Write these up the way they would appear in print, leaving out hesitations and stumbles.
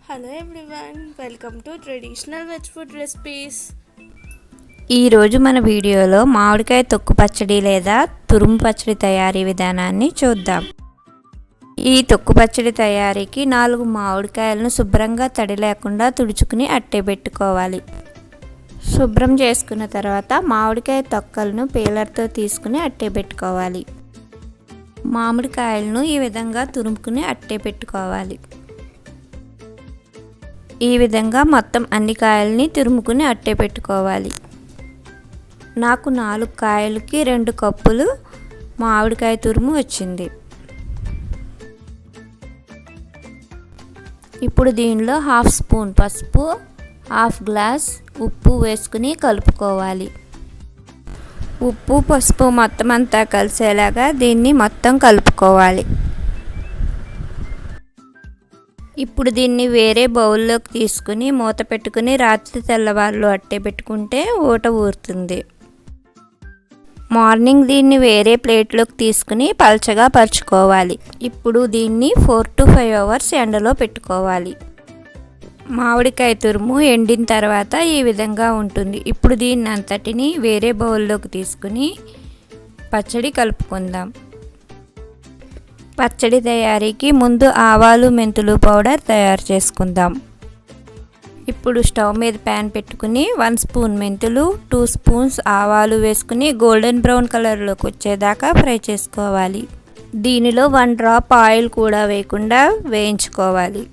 Hello everyone, welcome to traditional veg food recipes. ఈరోజు మన వీడియోలో మామిడికాయ తొక్కు పచ్చడి లేదా తురుము పచ్చడి తయారీ విధానాన్ని చూద్దాం. ఈ తొక్కు పచ్చడి తయారీకి 4 మామిడికాయలను శుభ్రంగా తడి లేకుండా తుడుచుకుని అట్టే పెట్టుకోవాలి. శుభ్రం చేసుకున్న తర్వాత మామిడికాయ తొక్కలను పీలర్తో తీసుకుని అట్టే పెట్టుకోవాలి. మామిడికాయలను ఈ విధంగా తురుముకుని అట్టే పెట్టుకోవాలి. ఈ విధంగా మొత్తం అన్ని కాయల్ని తురుముకుని అట్టే పెట్టుకోవాలి. నాకు 4 కాయలకి 2 కప్పులు మామిడికాయ తురుము వచ్చింది. ఇప్పుడు దీనిలో 1/2 స్పూన్ పసుపు, 1/2 గ్లాస్ ఉప్పు వేసుకుని కలుపుకోవాలి. ఉప్పు పసుపు మొత్తం అంతా కలిసేలాగా దీన్ని మొత్తం కలుపుకోవాలి. ఇప్పుడు దీన్ని వేరే బౌల్లోకి తీసుకుని మూత పెట్టుకుని రాత్రి తెల్లవారులు అట్టే పెట్టుకుంటే ఊట ఊరుతుంది. మార్నింగ్ దీన్ని వేరే ప్లేట్లోకి తీసుకుని పల్చగా పరుచుకోవాలి. ఇప్పుడు దీన్ని 4 to 5 అవర్స్ ఎండలో పెట్టుకోవాలి. మామిడికాయ తురుము ఎండిన తర్వాత ఈ విధంగా ఉంటుంది. ఇప్పుడు దీన్ని అంతటిని వేరే బౌల్లోకి తీసుకుని పచ్చడి కలుపుకుందాం. పచ్చడి తయారీకి ముందు ఆవాలు మెంతులు పౌడర్ తయారు చేసుకుందాం. ఇప్పుడు స్టవ్ మీద ప్యాన్ పెట్టుకుని 1 స్పూన్ మెంతులు, 2 స్పూన్స్ ఆవాలు వేసుకుని గోల్డెన్ బ్రౌన్ కలర్లోకి వచ్చేదాకా ఫ్రై చేసుకోవాలి. దీనిలో 1 డ్రాప్ ఆయిల్ కూడా వేయకుండా వేయించుకోవాలి.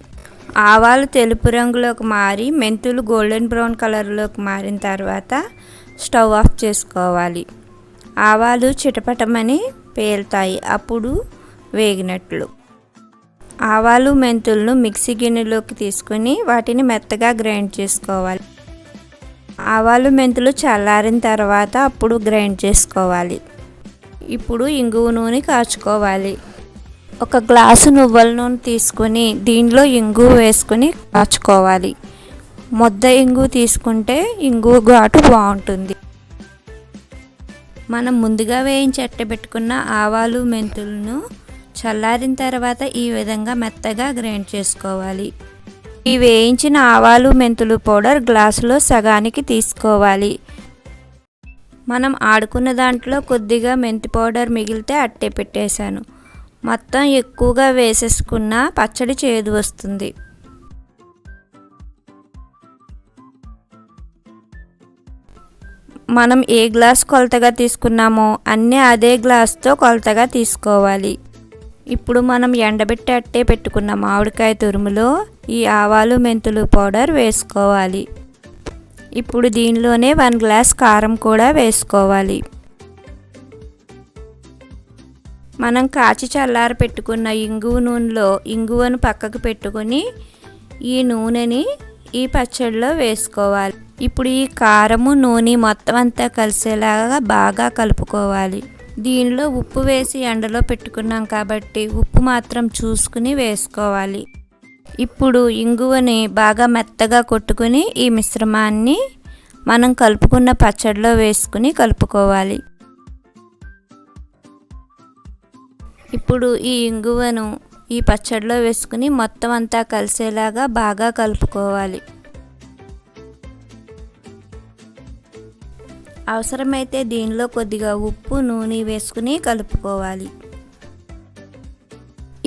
ఆవాలు తెలుపు రంగులోకి మారి మెంతులు గోల్డెన్ బ్రౌన్ కలర్లోకి మారిన తర్వాత స్టవ్ ఆఫ్ చేసుకోవాలి. ఆవాలు చిటపటమని పేలుతాయి, అప్పుడు వేగినట్లు. ఆవాలు మెంతులను మిక్సీ గిన్నెలోకి తీసుకుని వాటిని మెత్తగా గ్రైండ్ చేసుకోవాలి. ఆవాలు మెంతులు చల్లారిన తర్వాత అప్పుడు గ్రైండ్ చేసుకోవాలి. ఇప్పుడు ఇంగువ నూనె కాచుకోవాలి. 1 గ్లాసు నువ్వుల నూనె తీసుకుని దీనిలో ఇంగువ వేసుకుని కాచుకోవాలి. ముద్ద ఇంగువ తీసుకుంటే ఇంగువ ఘాటు బాగుంటుంది. మనం ముందుగా వేయించి అట్టబెట్టుకున్న ఆవాలు మెంతులను చల్లారిన తర్వాత ఈ విధంగా మెత్తగా గ్రైండ్ చేసుకోవాలి. ఈ వేయించిన ఆవాలు మెంతులు పౌడర్ గ్లాసులో సగానికి తీసుకోవాలి. మనం ఆడుకున్న దాంట్లో కొద్దిగా మెంతి పౌడర్ మిగిలితే అట్టే పెట్టేశాను. మొత్తం ఎక్కువగా వేసేసుకున్న పచ్చడి చేదు వస్తుంది. మనం ఏ గ్లాస్ కొలతగా తీసుకున్నామో అన్నీ అదే గ్లాస్తో కొలతగా తీసుకోవాలి. ఇప్పుడు మనం ఎండబెట్టి అట్టే పెట్టుకున్న మామిడికాయ తురుములో ఈ ఆవాలు మెంతులు పౌడర్ వేసుకోవాలి. ఇప్పుడు దీనిలోనే 1 గ్లాస్ కారం కూడా వేసుకోవాలి. మనం కాచి చల్లారి పెట్టుకున్న ఇంగువ నూనెలో ఇంగువను పక్కకు పెట్టుకొని ఈ నూనెని ఈ పచ్చడిలో వేసుకోవాలి. ఇప్పుడు ఈ కారము నూనె మొత్తం అంతా కలిసేలాగా బాగా కలుపుకోవాలి. దీనిలో ఉప్పు వేసి ఎండలో పెట్టుకున్నాం కాబట్టి ఉప్పు మాత్రం చూసుకుని వేసుకోవాలి. ఇప్పుడు ఇంగువని బాగా మెత్తగా కొట్టుకుని ఈ మిశ్రమాన్ని మనం కలుపుకున్న పచ్చడిలో వేసుకుని కలుపుకోవాలి. ఇప్పుడు ఈ ఇంగువను ఈ పచ్చడిలో వేసుకుని మొత్తం అంతా కలిసేలాగా బాగా కలుపుకోవాలి. అవసరమైతే దీనిలో కొద్దిగా ఉప్పు నూనె వేసుకుని కలుపుకోవాలి.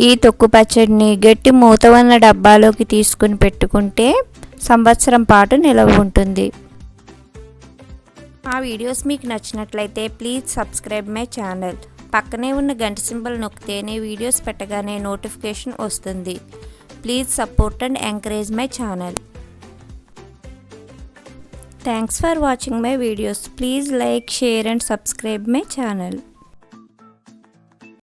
ఈ తొక్కు పచ్చడిని గట్టి మూత ఉన్న డబ్బాలోకి తీసుకుని పెట్టుకుంటే సంవత్సరం పాటు నిలవ ఉంటుంది. ఆ వీడియోస్ మీకు నచ్చినట్లయితే ప్లీజ్ సబ్స్క్రైబ్ మై ఛానల్. పక్కనే ఉన్న గంట సింబల్ నొక్కితేనే వీడియోస్ పెట్టగానే నోటిఫికేషన్ వస్తుంది. Please support and encourage my channel. Thanks for watching my videos. Please like, share and subscribe my channel.